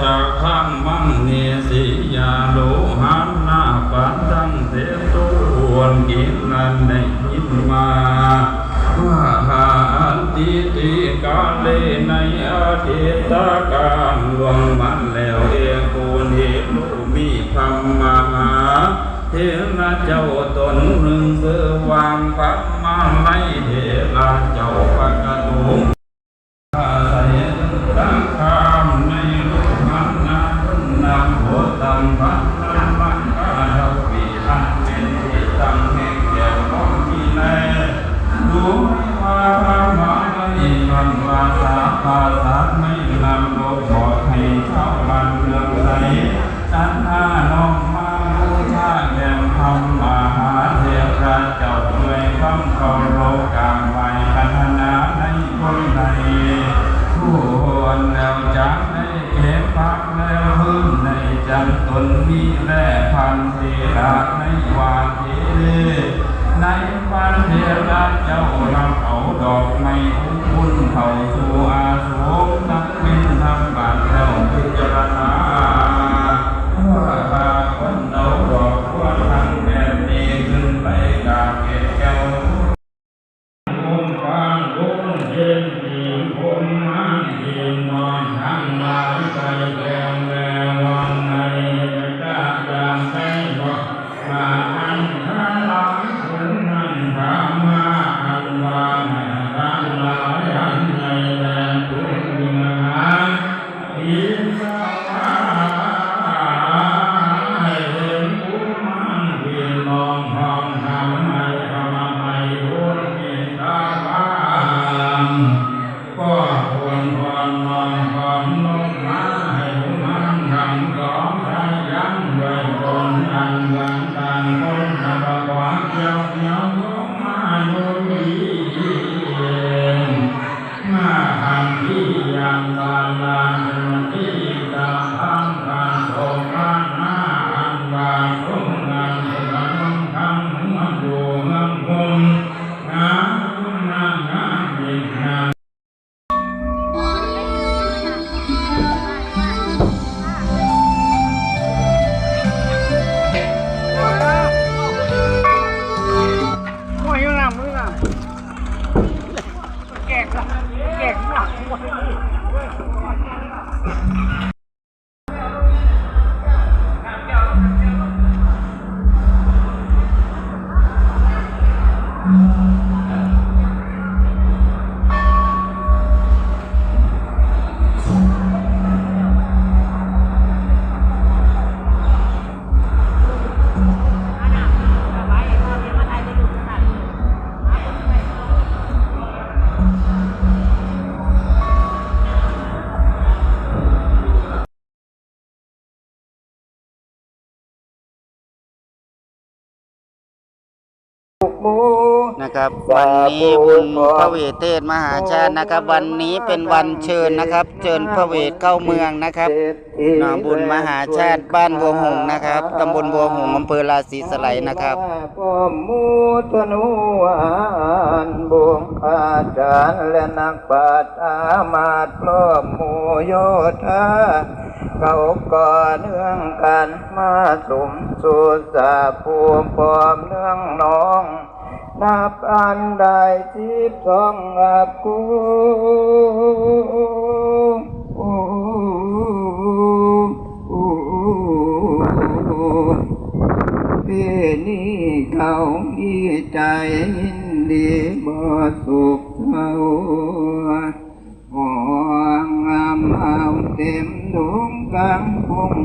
จากข้างมั่งเนสียาโลหันหน้าปันดังเทตุวนกินนันในยินมาว่าหาอันติกาเลในอาทิตาการหลวงมันแล้วเองกูเห็นมีธรรมหาเทระเจ้าตนหนึ่งเพื่อวางพัดมาไล่เทระเจ้าปักตุงใส่ตั้งคำในลูกมันนำโหตัมพันนันมันกาเราปีอันเป็นที่ตั้งแห่งแก่ของที่แลดูว่าพระมาไม่ฟังว่าสาภาษาไม่นำโลกบอกให้ชาวบ้านเมืองใสฉันอาน้องมาบูชาแก่ธรรมมหาเทระเจ้าด้วยความเคารพกราบไหว้พัฒนาในคนใดผู้คนแล้วจักได้เก็บพักแล้วพื้นในจันตนมีแร่พันเทระในวาทีในพันเทระเจ้ารับเอาดอกไม้อุ่นเข้าสู่อาสมนักบินทำบาตรแล้วพิจารณาว่าคนเอาดอกควรทำแบบนี้ขึ้นไปกราบแก้วองค์การองค์เย็นดีคนนั้นเย็นนอนทั้งหลายไปแก้วแม่วันในกาจางใจบอกมาอันทั้งหลายคนนั้นถามมาอันว่าให้ทั้งหลายอันในแดนทุกเมืองอินทราให้เห็นผู้มันเพียงน้องห้องทำให้ทำให้บุญอินทราก็ควรนองความลงมาให้มันทำของใช้ยังไว้บนอันกันต่างคนทำความเจ้าเหนียวลงมาดูดีมาทำที่ยังบาลานที่ตามทางการโศกานมาอันบาลงงานสุขน้องทำมันดูเงินคงงานยินงานนะครับวันนี้บุญพระเวทเทศมหาชาตินะครับวันนี้เป็นวันเชิญนะครับเชิญพระเวทเข้าเมืองนะครับบุญมหาชาติบ้านบัวหงส์นะครับตำบลบัวหงส์อำเภอราศีสไลยนะครับมูตนุอันบุงอาจารย์และนักปราชญ์อามาตย์พร้อมหมู่โยธาเขาก่อเนื่องกันมาสุ่มสู่สาภูมิพร้อมเนื่องน้องนับอันใด12อากูพี่นี้เขามีใจยินดีบ่สุขเท่าหองงามเอาเต็มดวงกลางพง